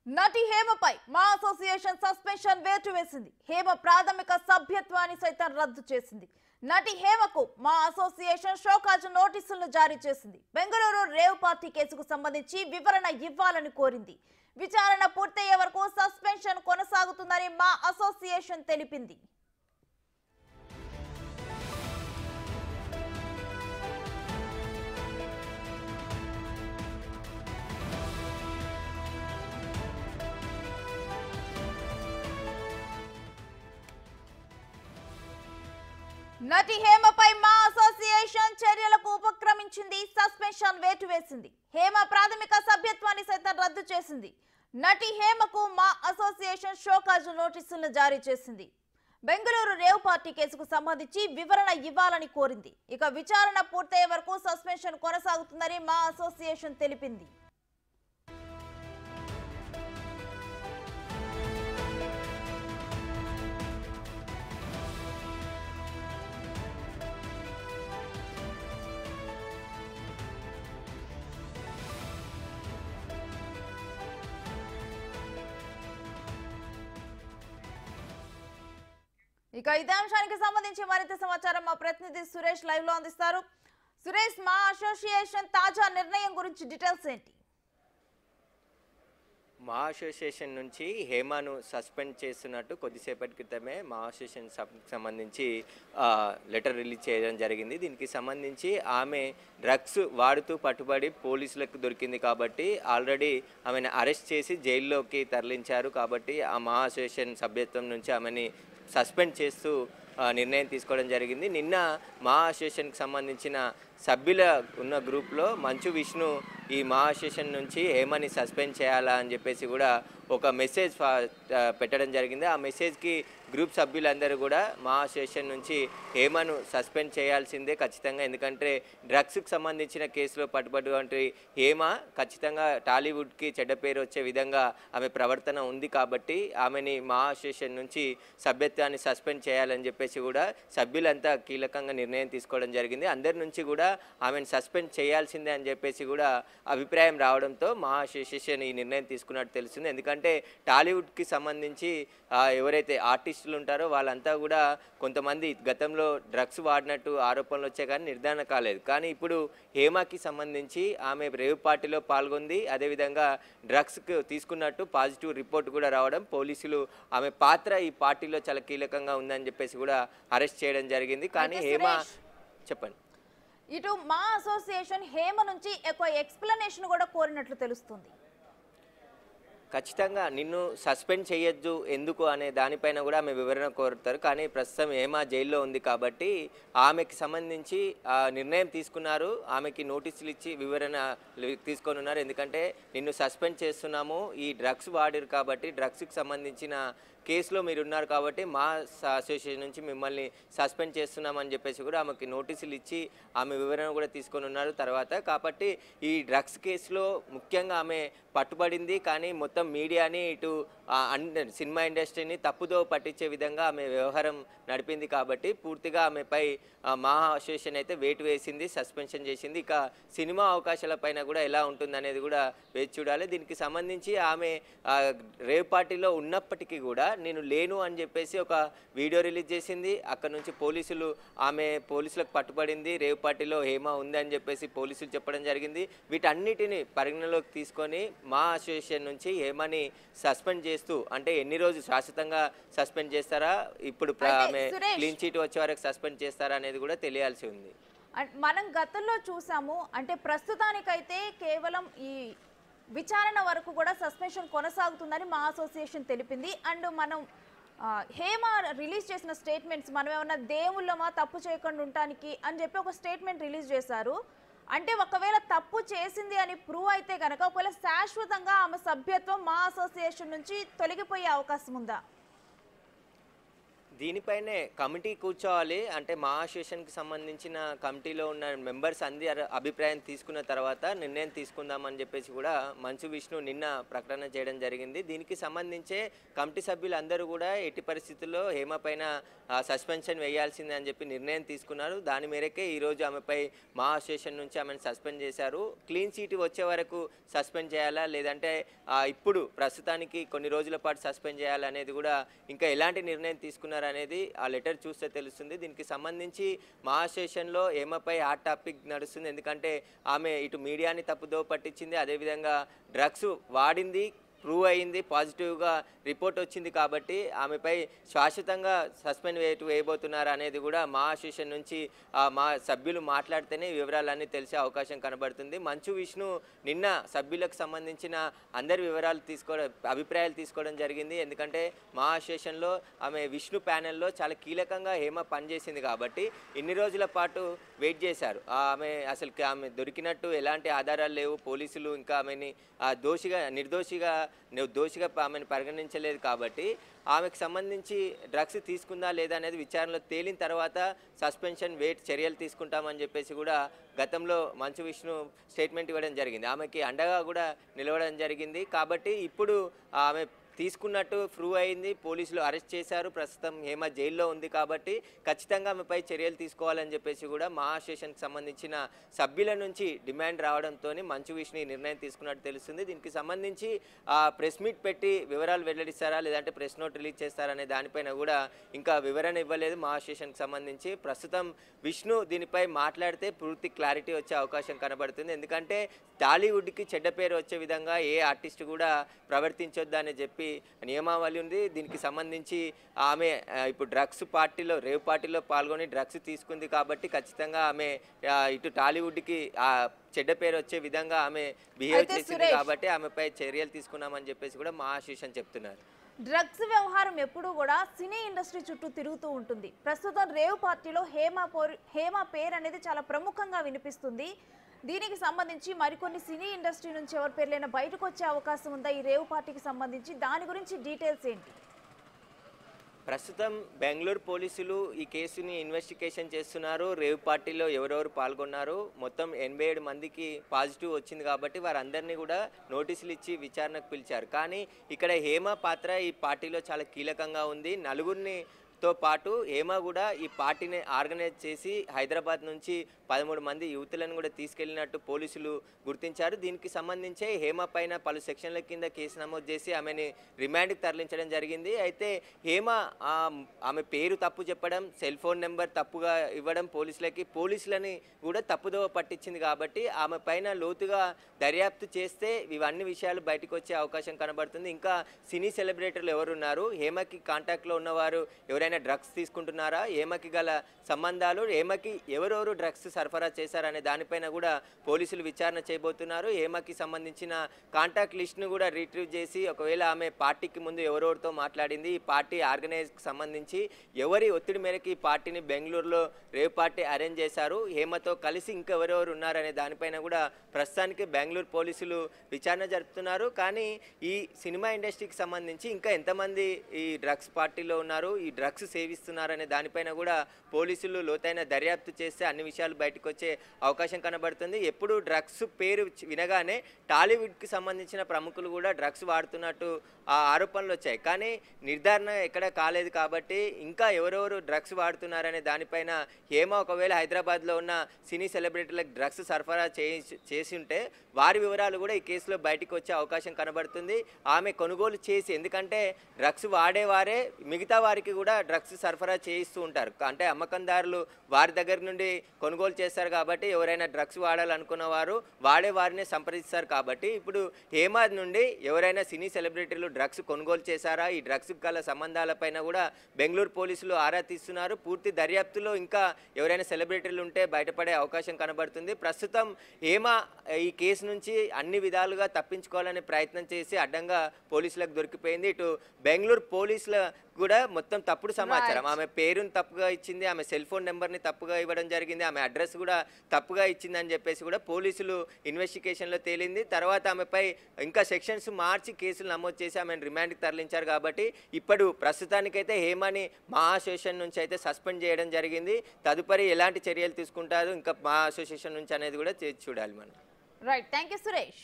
నటి హేమపై మా association suspension వేటు వేసింది. హేమ ప్రాథమిక సభ్యత్వాన్ని సైతం రద్దు చేసింది. నటి హేమకు మా అసోసియేషన్ షోకాజ్ నోటీసులను జారీ చేసింది. బెంగళూరు రేవ్ పార్టీ కేసుకు సంబంధించి వివరణ ఇవ్వాలని కోరింది. విచారణ పూర్తయ్యే వరకు సస్పెన్షన్ కొనసాగుతుందని మా అసోసియేషన్ తెలిపింది. నటి హేమపై మా అసోసియేషన్ చర్యలకు ఉపక్రమించింది. సస్పెన్షన్ వేటు వేసింది. హేమ ప్రాథమిక సభ్యత్వాన్ని సైతం రద్దు చేసింది. నటి హేమకు మా అసోసియేషన్ షోకాజ్ నోటీసులను జారీ చేసింది. బెంగళూరు రేవ్ పార్టీ కేసుకు సంబంధించి వివరణ ఇవ్వాలని కోరింది. ఇక విచారణ పూర్తయ్యే వరకు సస్పెన్షన్ కొనసాగుతుందని మా అసోసియేషన్ తెలిపింది. ఇక ఇదే అంశానికి సంబంధించి మరింత సమాచారం మా ప్రతినిధి సురేష్ లైవ్ లో అందిస్తారు. సురేష్, మా అసోసియేషన్ తాజా నిర్ణయం గురించి డీటెయిల్స్ ఏంటి? మా అసోసియేషన్ నుంచి హేమను సస్పెండ్ చేస్తున్నట్టు కొద్దిసేపటి క్రితమే మా అసోసియేషన్ సంబంధించి లెటర్ రిలీజ్ చేయడం జరిగింది. దీనికి సంబంధించి ఆమె డ్రగ్స్ వాడుతూ పట్టుబడి పోలీసులకు దొరికింది కాబట్టి ఆల్రెడీ ఆమెను అరెస్ట్ చేసి జైల్లోకి తరలించారు. కాబట్టి ఆ మా అసోసియేషన్ సభ్యత్వం నుంచి ఆమెని సస్పెండ్ చేస్తూ నిర్ణయం తీసుకోవడం జరిగింది. నిన్న మా అసోసియేషన్కి సంబంధించిన సభ్యుల ఉన్న గ్రూప్లో మంచు విష్ణు ఈ మా అసోసియేషన్ నుంచి హేమని సస్పెండ్ చేయాలా అని చెప్పేసి కూడా ఒక మెసేజ్ పెట్టడం జరిగింది. ఆ మెసేజ్కి గ్రూప్ సభ్యులందరూ కూడా మా అసోసియేషన్ నుంచి హేమను సస్పెండ్ చేయాల్సిందే ఖచ్చితంగా. ఎందుకంటే డ్రగ్స్కి సంబంధించిన కేసులో పట్టుబడినటువంటి హేమ ఖచ్చితంగా టాలీవుడ్కి చెడ్డ పేరు వచ్చే విధంగా ఆమె ప్రవర్తన ఉంది కాబట్టి ఆమెని మా అసోసియేషన్ నుంచి సభ్యత్వాన్ని సస్పెండ్ చేయాలని చెప్పేసి కూడా సభ్యులంతా కీలకంగా నిర్ణయం తీసుకోవడం జరిగింది. అందరి నుంచి కూడా ఆమెను సస్పెండ్ చేయాల్సిందే అని చెప్పేసి కూడా అభిప్రాయం రావడంతో మా అసోసియేషన్ ఈ నిర్ణయం తీసుకున్నట్టు తెలుస్తుంది. ఎందుకంటే టాలీవుడ్కి సంబంధించి ఎవరైతే ఆర్టిస్టులు ఉంటారో వాళ్ళంతా కూడా కొంతమంది గతంలో డ్రగ్స్ వాడినట్టు ఆరోపణలు వచ్చాయి కానీ నిర్ధారణ కాలేదు. కానీ ఇప్పుడు హేమకి సంబంధించి ఆమె రేవ్ పార్టీలో పాల్గొంది, అదేవిధంగా డ్రగ్స్కి తీసుకున్నట్టు పాజిటివ్ రిపోర్ట్ కూడా రావడం, పోలీసులు ఆమె పాత్ర ఈ పార్టీలో చాలా కీలకంగా ఉందని చెప్పేసి కూడా అరెస్ట్ చేయడం జరిగింది. కానీ హేమ చెప్పండి. ఇటు మా అసోసియేషన్ హేమ నుంచి ఎక్కువ ఎక్స్ప్లెనేషన్ కూడా కోరినట్లు తెలుస్తుంది. ఖచ్చితంగా నిన్ను సస్పెండ్ చేయొద్దు ఎందుకు అనే దానిపైన కూడా ఆమె వివరణ కోరుతారు. కానీ ప్రస్తుతం హేమ జైల్లో ఉంది కాబట్టి ఆమెకి సంబంధించి నిర్ణయం తీసుకున్నారు. ఆమెకి నోటీసులు ఇచ్చి వివరణ తీసుకొని ఉన్నారు. ఎందుకంటే నిన్ను సస్పెండ్ చేస్తున్నాము, ఈ డ్రగ్స్ వాడారు కాబట్టి డ్రగ్స్కి సంబంధించిన కేసులో మీరు ఉన్నారు కాబట్టి మా అసోసియేషన్ నుంచి మిమ్మల్ని సస్పెండ్ చేస్తున్నామని చెప్పేసి కూడా ఆమెకి నోటీసులు ఇచ్చి ఆమె వివరణ కూడా తీసుకొని ఉన్నారు తర్వాత. కాబట్టి ఈ డ్రగ్స్ కేసులో ముఖ్యంగా ఆమె పట్టుబడింది. కానీ మొత్తం మీడియాని ఇటు సినిమా ఇండస్ట్రీని తప్పుదో పట్టించే విధంగా ఆమె వ్యవహారం నడిపింది కాబట్టి పూర్తిగా ఆమెపై మా అసోసియేషన్ అయితే వేటు వేసింది, సస్పెన్షన్ చేసింది. ఇక సినిమా అవకాశాల పైన కూడా ఎలా ఉంటుందనేది కూడా వేచి చూడాలి. దీనికి సంబంధించి ఆమె రేవ్ పార్టీలో ఉన్నప్పటికీ కూడా నేను లేను అని చెప్పేసి ఒక వీడియో రిలీజ్ చేసింది. అక్కడ నుంచి పోలీసులకు పట్టుబడింది. రేవ్ పార్టీలో హేమ ఉంది అని చెప్పేసి పోలీసులు చెప్పడం జరిగింది. వీటన్నిటిని పరిగణలోకి తీసుకొని మా అసోసియేషన్ నుంచి హేమని సస్పెండ్ చేస్తూ, అంటే ఎన్ని రోజులు శాశ్వతంగా సస్పెండ్ చేస్తారా, ఇప్పుడు ఆమె క్లీన్ చీట్ వచ్చే వరకు సస్పెండ్ చేస్తారా అనేది కూడా తెలియాల్సి ఉంది. మనం గతంలో చూసాము, అంటే ప్రస్తుతానికైతే కేవలం ఈ విచారణ వరకు కూడా సస్పెన్షన్ కొనసాగుతుందని మా అసోసియేషన్ తెలిపింది. అండ్ మనం హేమ రిలీజ్ చేసిన స్టేట్మెంట్స్, మనం ఏమన్నా దేవుళ్ళమా తప్పు చేయకుండా ఉండటానికి అని చెప్పి ఒక స్టేట్మెంట్ రిలీజ్ చేశారు. అంటే ఒకవేళ తప్పు చేసింది అని ప్రూవ్ అయితే కనుక ఒకవేళ శాశ్వతంగా ఆమె సభ్యత్వం మా అసోసియేషన్ నుంచి తొలగిపోయే అవకాశం ఉందా? దీనిపైనే కమిటీ కూర్చోవాలి. అంటే మా అసోసియేషన్కి సంబంధించిన కమిటీలో ఉన్న మెంబర్స్ అందరి అభిప్రాయం తీసుకున్న తర్వాత నిర్ణయం తీసుకుందామని చెప్పేసి కూడా మంచు విష్ణు నిన్న ప్రకటన చేయడం జరిగింది. దీనికి సంబంధించే కమిటీ సభ్యులు అందరూ కూడా ఎట్టి పరిస్థితుల్లో హేమ పైన సస్పెన్షన్ వేయాల్సిందే అని చెప్పి నిర్ణయం తీసుకున్నారు. దాని మేరకే ఈరోజు ఆమెపై మా అసోసియేషన్ నుంచి ఆమెను సస్పెండ్ చేశారు. క్లీన్ చీట్ వచ్చే వరకు సస్పెండ్ చేయాలా, లేదంటే ఇప్పుడు ప్రస్తుతానికి కొన్ని రోజుల పాటు సస్పెండ్ చేయాలనేది కూడా ఇంకా ఎలాంటి నిర్ణయం తీసుకున్నారు అనేది ఆ లెటర్ చూస్తే తెలుస్తుంది. దీనికి సంబంధించి మా అసోసియేషన్లో హేమపై హాట్ టాపిక్ నడుస్తుంది. ఎందుకంటే ఆమె ఇటు మీడియాని తప్పుదో పట్టించింది, అదేవిధంగా డ్రగ్స్ వాడింది, ప్రూవ్ అయింది, పాజిటివ్గా రిపోర్ట్ వచ్చింది. కాబట్టి ఆమెపై శాశ్వతంగా సస్పెండ్ వేయబోతున్నారు అనేది కూడా మా అసోసియేషన్ నుంచి మా సభ్యులు మాట్లాడితేనే వివరాలన్నీ తెలిసే అవకాశం కనబడుతుంది. మంచు విష్ణు నిన్న సభ్యులకు సంబంధించిన అందరి వివరాలు అభిప్రాయాలు తీసుకోవడం జరిగింది. ఎందుకంటే మా అసోసియేషన్లో ఆమె విష్ణు ప్యానెల్లో చాలా కీలకంగా హేమ పనిచేసింది కాబట్టి ఇన్ని రోజుల పాటు వెయిట్ చేశారు. ఆమె దొరికినట్టు ఎలాంటి ఆధారాలు లేవు. పోలీసులు ఇంకా ఆమెని నిర్దోషిగా ఆమెను పరిగణించలేదు కాబట్టి ఆమెకు సంబంధించి డ్రగ్స్ తీసుకుందా లేదా అనేది విచారణలో తేలిన తర్వాత సస్పెన్షన్ చర్యలు తీసుకుంటామని చెప్పేసి కూడా గతంలో మంచు విష్ణు స్టేట్మెంట్ ఇవ్వడం జరిగింది. ఆమెకి అండగా కూడా నిలవడం జరిగింది. కాబట్టి ఇప్పుడు ఆమె తీసుకున్నట్టు ప్రూవ్ అయింది, పోలీసులు అరెస్ట్ చేశారు. ప్రస్తుతం హేమ జైల్లో ఉంది కాబట్టి ఖచ్చితంగా ఆమెపై చర్యలు తీసుకోవాలని చెప్పేసి కూడా మా అసోసియేషన్కి సంబంధించిన సభ్యుల నుంచి డిమాండ్ రావడంతో మంచు విష్ణు నిర్ణయం తీసుకున్నట్టు తెలుస్తుంది. దీనికి సంబంధించి ప్రెస్ మీట్ పెట్టి వివరాలు వెల్లడిస్తారా లేదంటే ప్రెస్ నోట్ రిలీజ్ చేస్తారా అనే దానిపైన కూడా ఇంకా వివరణ ఇవ్వలేదు మా అసోసియేషన్కి సంబంధించి. ప్రస్తుతం విష్ణు దీనిపై మాట్లాడితే పూర్తి క్లారిటీ వచ్చే అవకాశం కనబడుతుంది. ఎందుకంటే టాలీవుడ్కి చెడ్డ పేరు వచ్చే విధంగా ఏ ఆర్టిస్ట్ కూడా ప్రవర్తించొద్దు అని చెప్పి నియమావళి ఉంది. దీనికి సంబంధించి ఆమె ఇప్పుడు రేవ్ పార్టీలో పాల్గొని డ్రగ్స్ తీసుకుంది కాబట్టి ఖచ్చితంగా ఆమె ఇటు టాలీవుడ్కి చెడ్డ పేరు వచ్చే విధంగా ఆమె బిహేవ్ చేసింది కాబట్టి ఆమెపై చర్యలు తీసుకున్నామని చెప్పేసి కూడా మా అసోసియేషన్ చెప్తున్నారు. డ్రగ్స్ వ్యవహారం ఎప్పుడూ కూడా సినీ ఇండస్ట్రీ చుట్టూ తిరుగుతూ ఉంటుంది. ప్రస్తుతం రేవ్ పార్టీలో హేమ పేరు అనేది చాలా ప్రముఖంగా వినిపిస్తుంది. దీనికి సంబంధించి మరికొన్ని సినీ ఇండస్ట్రీ నుంచి ఎవరి పేర్లైనా బయటకు వచ్చే అవకాశం ఉందా ఈ రేవ్ పార్టీకి సంబంధించి? దాని గురించి డీటెయిల్స్ ఏంటి? ప్రస్తుతం బెంగళూరు పోలీసులు ఈ కేసుని ఇన్వెస్టిగేషన్ చేస్తున్నారు. రేవ్ పార్టీలో ఎవరెవరు పాల్గొన్నారు, మొత్తం 87 మందికి పాజిటివ్ వచ్చింది కాబట్టి వారందరినీ కూడా నోటీసులు ఇచ్చి విచారణకు పిలిచారు. కానీ ఇక్కడ హేమ పాత్ర ఈ పార్టీలో చాలా కీలకంగా ఉంది. నలుగురితో పాటు హేమ కూడా ఈ పార్టీని ఆర్గనైజ్ చేసి హైదరాబాద్ నుంచి 13 మంది యువతులను కూడా తీసుకెళ్లినట్టు పోలీసులు గుర్తించారు. దీనికి సంబంధించి హేమ పైన పలు సెక్షన్ల కింద కేసు నమోదు చేసి ఆమెని రిమాండ్కి తరలించడం జరిగింది. అయితే హేమ ఆమె పేరు తప్పు చెప్పడం, సెల్ ఫోన్ నెంబర్ తప్పుగా ఇవ్వడం పోలీసులని కూడా తప్పుదోవ పట్టించింది కాబట్టి ఆమె పైన లోతుగా దర్యాప్తు చేస్తే ఇవన్నీ విషయాలు బయటకు వచ్చే అవకాశం కనబడుతుంది. ఇంకా సినీ సెలబ్రిటీలు ఎవరున్నారు, హేమకి కాంటాక్ట్లో ఉన్నవారు ఎవరైనా డ్రగ్స్ తీసుకుంటున్నారా, హేమకి గల సంబంధాలు, హేమకి ఎవరెవరు డ్రగ్స్ సరఫరా చేశారనే దానిపైన కూడా పోలీసులు విచారణ చేయబోతున్నారు. హేమకి సంబంధించిన కాంటాక్ట్ లిస్ట్ను కూడా రిట్రీవ్ చేసి ఒకవేళ ఆమె పార్టీకి ముందు ఎవరెవరితో మాట్లాడింది, ఈ పార్టీ ఆర్గనైజ్కి సంబంధించి ఎవరి ఒత్తిడి మేరకు ఈ పార్టీని బెంగళూరులో రేవ్ పార్టీ అరేంజ్ చేశారు, హేమతో కలిసి ఇంకెవరెవరు ఉన్నారనే దానిపైన కూడా ప్రస్తుతానికి బెంగళూరు పోలీసులు విచారణ జరుపుతున్నారు. కానీ ఈ సినిమా ఇండస్ట్రీకి సంబంధించి ఇంకా ఎంతమంది ఈ డ్రగ్స్ పార్టీలో ఉన్నారు, ఈ డ్రగ్స్ సేవిస్తున్నారనే దానిపైన కూడా పోలీసులు లోతైన దర్యాప్తు చేస్తే అన్ని విషయాలు బయటకు వచ్చే అవకాశం కనబడుతుంది. ఎప్పుడు డ్రగ్స్ పేరు వినగానే టాలీవుడ్కి సంబంధించిన ప్రముఖులు కూడా డ్రగ్స్ వాడుతున్నట్టు ఆరోపణలు వచ్చాయి. కానీ నిర్ధారణ ఎక్కడ కాలేదు కాబట్టి ఇంకా ఎవరెవరు డ్రగ్స్ వాడుతున్నారనే దానిపైన హేమ ఒకవేళ హైదరాబాద్లో ఉన్న సినీ సెలబ్రిటీలకు డ్రగ్స్ సరఫరా చేసి ఉంటే వారి వివరాలు కూడా ఈ కేసులో బయటకు వచ్చే అవకాశం కనబడుతుంది. ఆమె కొనుగోలు చేసి, ఎందుకంటే డ్రగ్స్ వాడేవారే మిగతా వారికి కూడా డ్రగ్స్ సరఫరా చేయిస్తూ ఉంటారు. అంటే అమ్మకందారులు వారి దగ్గర నుండి కొనుగోలు చేస్తారు కాబట్టి ఎవరైనా డ్రగ్స్ వాడాలనుకున్న వారు వాడే వారిని సంప్రదిస్తారు. కాబట్టి ఇప్పుడు హేమ నుండి ఎవరైనా సినీ సెలబ్రిటీలు డ్రగ్స్ కొనుగోలు చేశారా, ఈ డ్రగ్స్ గల సంబంధాలపైన కూడా బెంగళూరు పోలీసులు ఆరా తీస్తున్నారు. పూర్తి దర్యాప్తులో ఇంకా ఎవరైనా సెలబ్రిటీలు ఉంటే బయటపడే అవకాశం కనబడుతుంది. ప్రస్తుతం హేమ ఈ కేసు నుంచి అన్ని విధాలుగా తప్పించుకోవాలనే ప్రయత్నం చేసి అడ్డంగా పోలీసులకు దొరికిపోయింది. ఇటు బెంగళూరు పోలీసుల కూడా మొత్తం తప్పుడు సమాచారం, ఆమె పేరుని తప్పుగా ఇచ్చింది, ఆమె సెల్ ఫోన్ నెంబర్ని తప్పుగా ఇవ్వడం జరిగింది, ఆమె అడ్రస్ కూడా తప్పుగా ఇచ్చిందని చెప్పేసి కూడా పోలీసులు ఇన్వెస్టిగేషన్లో తేలింది. తర్వాత ఆమెపై ఇంకా సెక్షన్స్ మార్చి కేసులు నమోదు చేసి ఆమెను రిమాండ్కి తరలించారు. కాబట్టి ఇప్పుడు ప్రస్తుతానికైతే హేమని మా అసోసియేషన్ నుంచి అయితే సస్పెండ్ చేయడం జరిగింది. తదుపరి ఎలాంటి చర్యలు తీసుకుంటారు ఇంకా మా అసోసియేషన్ నుంచి అనేది కూడా చూడాలి మనం. Right, thank you Suresh.